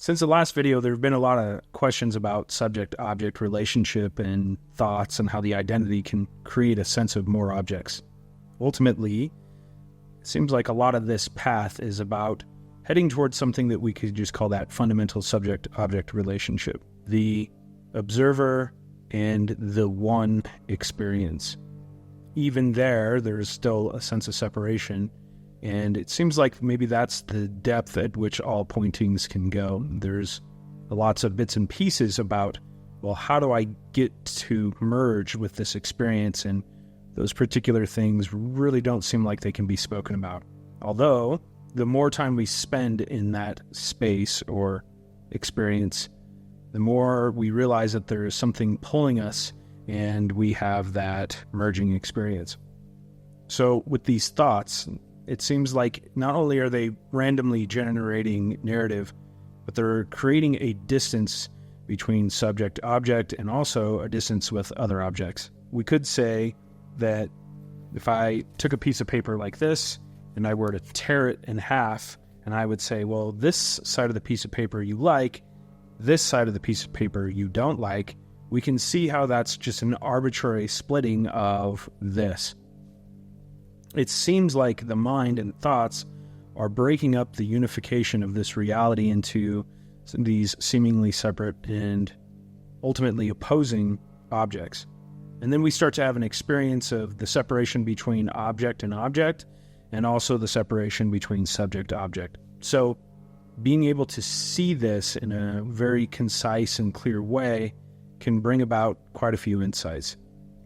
Since the last video, there have been a lot of questions about subject-object relationship and thoughts and how the identity can create a sense of more objects. Ultimately, it seems like a lot of this path is about heading towards something that we could just call that fundamental subject-object relationship. The observer and the one experience. Even there's still a sense of separation. And it seems like maybe that's the depth at which all pointings can go. There's lots of bits and pieces about, well, how do I get to merge with this experience? And those particular things really don't seem like they can be spoken about. Although, the more time we spend in that space or experience, the more we realize that there is something pulling us and we have that merging experience. So with these thoughts, it seems like not only are they randomly generating narrative, but they're creating a distance between subject-object and also a distance with other objects. We could say that if I took a piece of paper like this and I were to tear it in half, and I would say, well, this side of the piece of paper you like, this side of the piece of paper you don't like, we can see how that's just an arbitrary splitting of this. It seems like the mind and thoughts are breaking up the unification of this reality into these seemingly separate and ultimately opposing objects. And then we start to have an experience of the separation between object and also the separation between subject-object. So being able to see this in a very concise and clear way can bring about quite a few insights.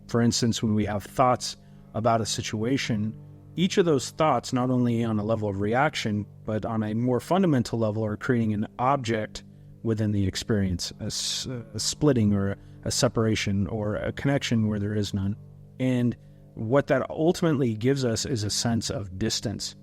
For instance, when we have thoughts about a situation, each of those thoughts, not only on a level of reaction, but on a more fundamental level, are creating an object within the experience, a splitting or a separation or a connection where there is none. And what that ultimately gives us is a sense of distance.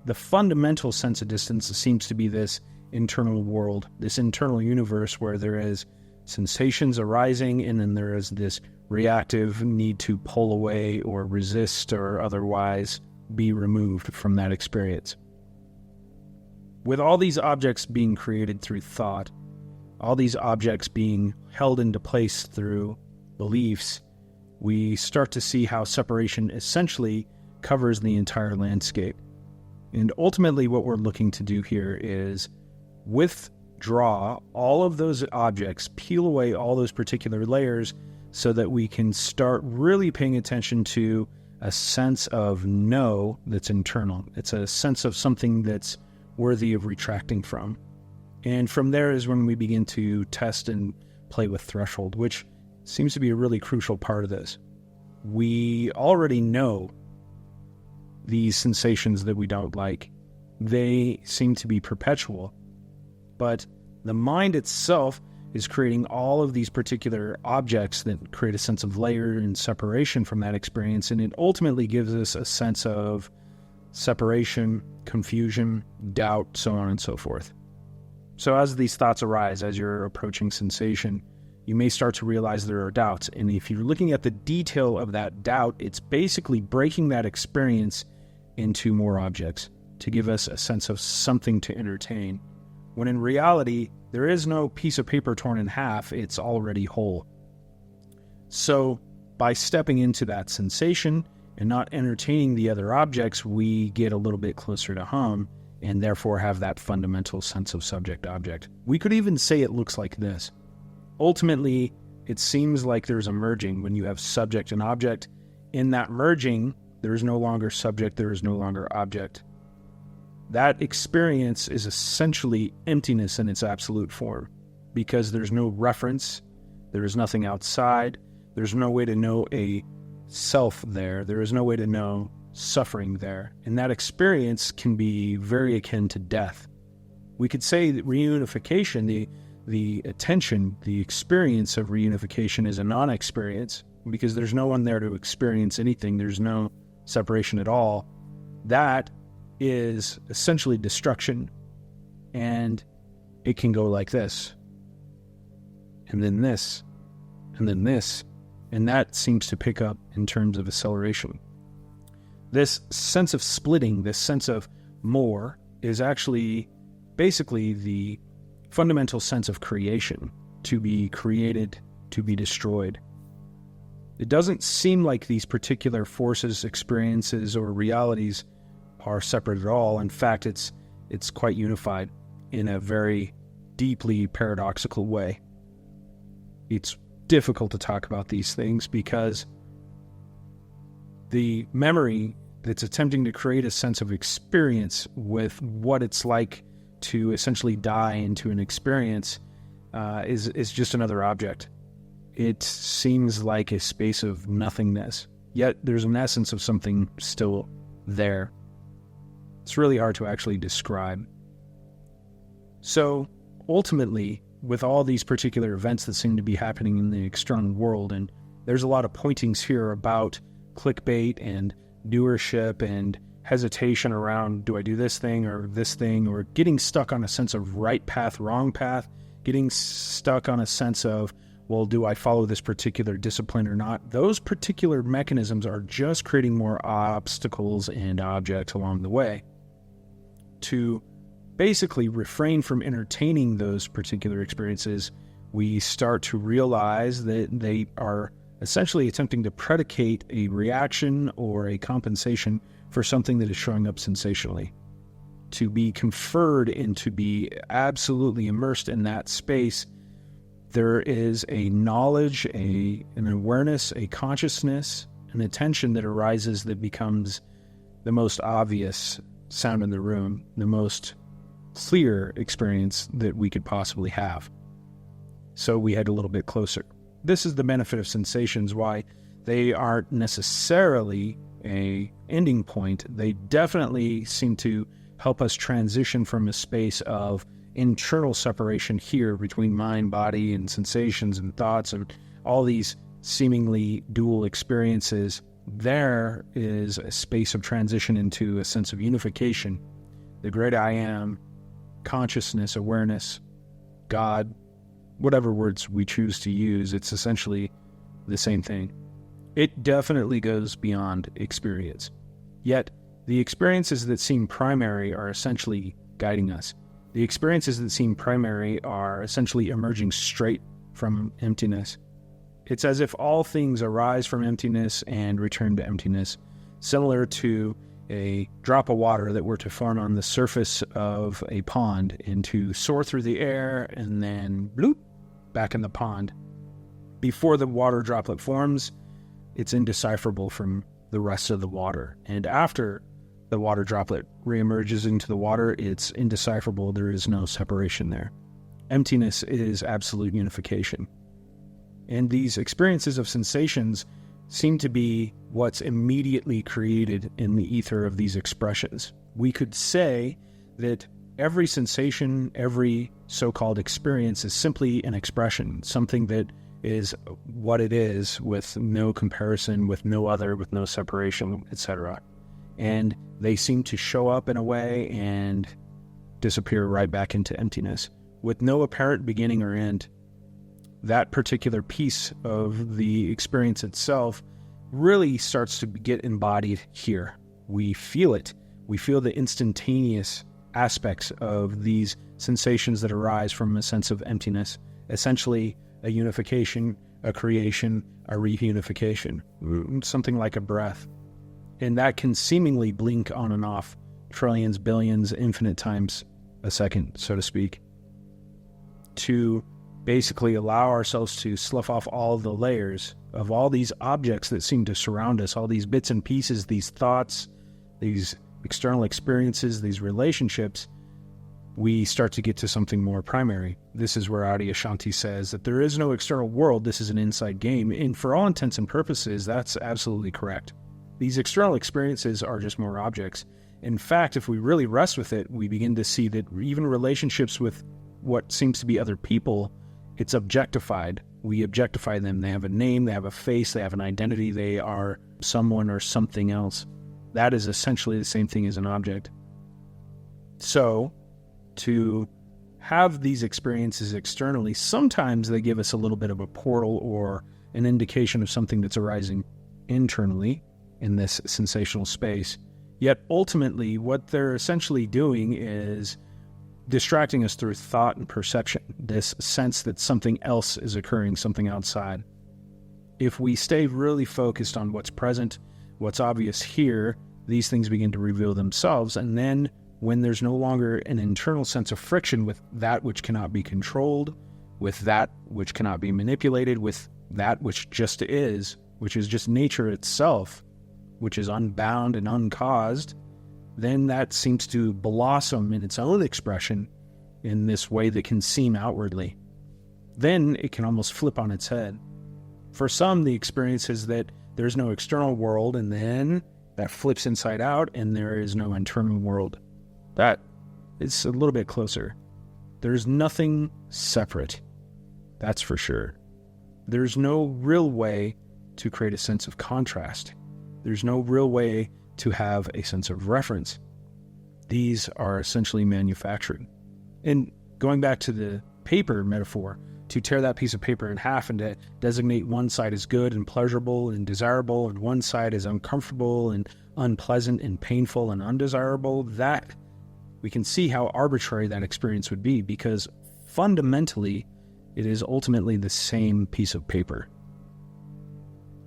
The fundamental sense of distance seems to be this internal world, this internal universe where there is sensations arising, and then there is this reactive need to pull away or resist or otherwise be removed from that experience. With all these objects being created through thought, all these objects being held into place through beliefs, we start to see how separation essentially covers the entire landscape. And ultimately what we're looking to do here is withdraw all of those objects, peel away all those particular layers so that we can start really paying attention to a sense of no that's internal. It's a sense of something that's worthy of retracting from. And from there is when we begin to test and play with threshold, which seems to be a really crucial part of this. We already know these sensations that we don't like. They seem to be perpetual, but the mind itself is creating all of these particular objects that create a sense of layer and separation from that experience, and it ultimately gives us a sense of separation, confusion, doubt, so on and so forth. So as these thoughts arise, as you're approaching sensation, you may start to realize there are doubts, and if you're looking at the detail of that doubt, it's basically breaking that experience into more objects to give us a sense of something to entertain, when in reality, there is no piece of paper torn in half, it's already whole. So by stepping into that sensation and not entertaining the other objects, we get a little bit closer to home and therefore have that fundamental sense of subject-object. We could even say it looks like this. Ultimately, it seems like there's a merging when you have subject and object. In that merging, there is no longer subject, there is no longer object. That experience is essentially emptiness in its absolute form, because there's no reference, there is nothing outside, there's no way to know a self there, there is no way to know suffering there, and that experience can be very akin to death. We could say that reunification, the attention, the experience of reunification is a non-experience, because there's no one there to experience anything, there's no separation at all. That is essentially destruction, and it can go like this, and then this, and then this, and that seems to pick up in terms of acceleration. This sense of splitting, this sense of more, is actually basically the fundamental sense of creation, to be created, to be destroyed. It doesn't seem like these particular forces, experiences, or realities are separate at all. In fact, it's quite unified in a very deeply paradoxical way. It's difficult to talk about these things because the memory that's attempting to create a sense of experience with what it's like to essentially die into an experience is just another object. It seems like a space of nothingness, yet there's an essence of something still there. It's really hard to actually describe. So, ultimately, with all these particular events that seem to be happening in the external world, and there's a lot of pointings here about clickbait and doership and hesitation around, do I do this thing, or getting stuck on a sense of right path, wrong path, getting stuck on a sense of, well, do I follow this particular discipline or not? Those particular mechanisms are just creating more obstacles and objects along the way. To basically refrain from entertaining those particular experiences, we start to realize that they are essentially attempting to predicate a reaction or a compensation for something that is showing up sensationally. To be conferred and to be absolutely immersed in that space, there is a knowledge, an awareness, a consciousness, an attention that arises that becomes the most obvious sound in the room, the most clear experience that we could possibly have. So we head a little bit closer. This is the benefit of sensations, why they aren't necessarily an ending point. They definitely seem to help us transition from a space of internal separation here between mind, body, and sensations and thoughts and all these seemingly dual experiences. There is a space of transition into a sense of unification. The great I am, consciousness, awareness, God, whatever words we choose to use, it's essentially the same thing. It definitely goes beyond experience. Yet, the experiences that seem primary are essentially guiding us. The experiences that seem primary are essentially emerging straight from emptiness. It's as if all things arise from emptiness and return to emptiness, similar to a drop of water that were to form on the surface of a pond and to soar through the air and then bloop, back in the pond. Before the water droplet forms, it's indecipherable from the rest of the water. And after the water droplet reemerges into the water, it's indecipherable. There is no separation there. Emptiness is absolute unification. And these experiences of sensations seem to be what's immediately created in the ether of these expressions. We could say that every sensation, every so-called experience is simply an expression, something that is what it is, with no comparison, with no other, with no separation, etc. And they seem to show up in a way and disappear right back into emptiness, with no apparent beginning or end. That particular piece of the experience itself really starts to get embodied here. We feel it. We feel the instantaneous aspects of these sensations that arise from a sense of emptiness, essentially a unification, a creation, a reunification, something like a breath. And that can seemingly blink on and off trillions, billions, infinite times a second, so to speak, to basically allow ourselves to slough off all the layers of all these objects that seem to surround us, all these bits and pieces, these thoughts, these external experiences, these relationships. We start to get to something more primary. This is where Adyashanti says that there is no external world, this is an inside game. And for all intents and purposes, that's absolutely correct. These external experiences are just more objects. In fact, if we really rest with it, we begin to see that even relationships with what seems to be other people, it's objectified. We objectify them. They have a name, they have a face, they have an identity, they are someone or something else. That is essentially the same thing as an object. So, to have these experiences externally, sometimes they give us a little bit of a portal or an indication of something that's arising internally in this sensational space. Yet ultimately, what they're essentially doing is distracting us through thought and perception, this sense that something else is occurring, something outside. If we stay really focused on what's present, what's obvious here, these things begin to reveal themselves, and then when there's no longer an internal sense of friction with that which cannot be controlled, with that which cannot be manipulated, with that which just is, which is just nature itself, which is unbound and uncaused, then that seems to blossom in its own expression in this way that can seem outwardly. Then it can almost flip on its head. For some, the experience is that there's no external world, and then that flips inside out, and there is no internal world. That is a little bit closer. There's nothing separate. That's for sure. There's no real way to create a sense of contrast. There's no real way to have a sense of reference. These are essentially manufactured. And going back to the paper metaphor, to tear that piece of paper in half and to designate one side as good and pleasurable and desirable and one side as uncomfortable and unpleasant and painful and undesirable, that we can see how arbitrary that experience would be, because fundamentally it is ultimately the same piece of paper.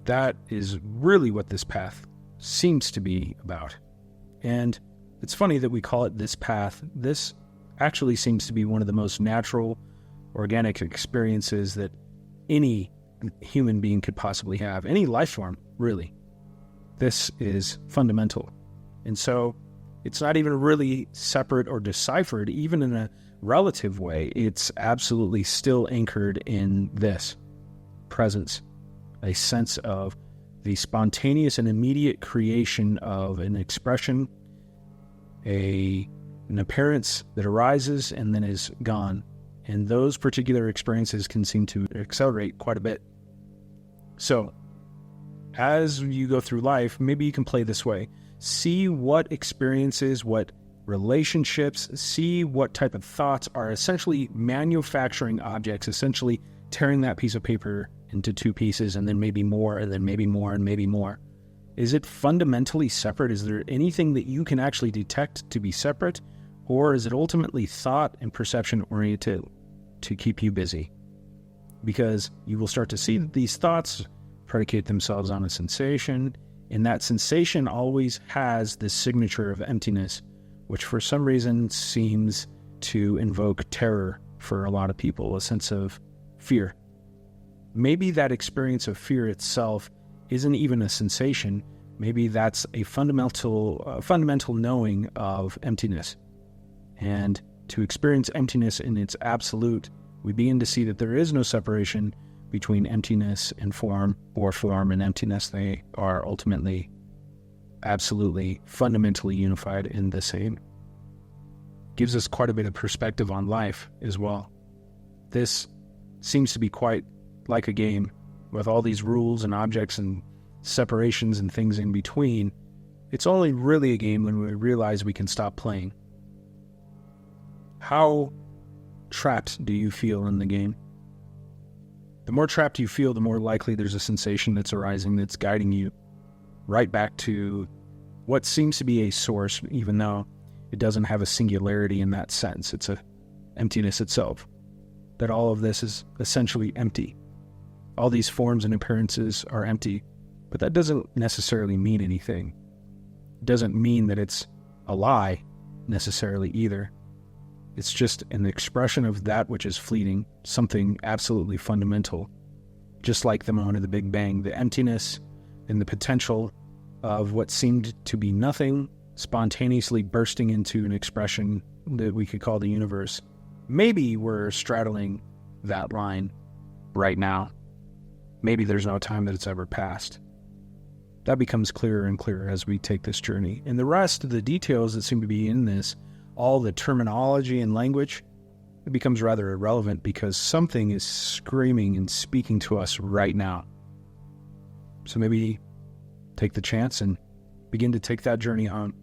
That is really what this path seems to be about. And it's funny that we call it this path. This actually seems to be one of the most natural, organic experiences that any human being could possibly have, any life form, really. This is fundamental. And so it's not even really separate or deciphered, even in a relative way. It's absolutely still anchored in this presence, a sense of the spontaneous and immediate creation of an expression, an appearance that arises and then is gone. And those particular experiences can seem to accelerate quite a bit. So, as you go through life, maybe you can play this way. See what experiences, what relationships, see what type of thoughts are essentially manufacturing objects, essentially tearing that piece of paper into two pieces, and then maybe more, and then maybe more, and maybe more. Is it fundamentally separate? Is there anything that you can actually detect to be separate? Or is it ultimately thought and perception oriented to keep you busy? Because you will start to see that these thoughts predicate themselves on a sensation, and that sensation always has this signature of emptiness, which for some reason seems to invoke terror for a lot of people, a sense of fear. Maybe that experience of fear itself isn't even a sensation. Maybe that's a fundamental knowing of emptiness. And to experience emptiness in its absolute, we begin to see that there is no separation between emptiness and form, or form and emptiness. They are ultimately, absolutely, fundamentally unified in the same. Gives us quite a bit of perspective on life as well. This seems to be quite like a game, with all these rules and objects and separations and things in between. It's only really a game when we realize we can stop playing. How trapped do you feel in the game? The more trapped you feel, the more likely there's a sensation that's arising that's guiding you right back to what seems to be a source, even though it doesn't have a singularity in that sense. It's a emptiness itself. That all of this is essentially empty. All these forms and appearances are empty, but that doesn't necessarily mean anything. It doesn't mean that it's a lie necessarily either. It's just an expression of that which is fleeting, something absolutely fundamental. Just like the moment of the Big Bang, the emptiness and the potential of what seemed to be nothing spontaneously bursting into an expression that we could call the universe. Maybe we're straddling that line right now. Maybe there's no time that it's ever passed. That becomes clearer and clearer as we take this journey. And the rest of the details that seem to be in this, all the terminology and language, it becomes rather irrelevant because something is screaming and speaking to us right now. So maybe take the chance and begin to take that journey on.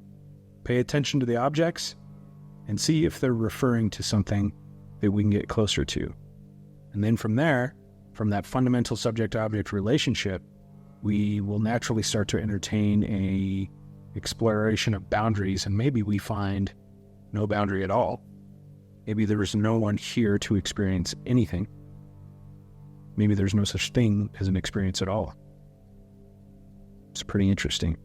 Pay attention to the objects and see if they're referring to something that we can get closer to. And then from there, from that fundamental subject-object relationship, we will naturally start to entertain a exploration of boundaries, and maybe we find no boundary at all. Maybe there is no one here to experience anything. Maybe there's no such thing as an experience at all. It's pretty interesting.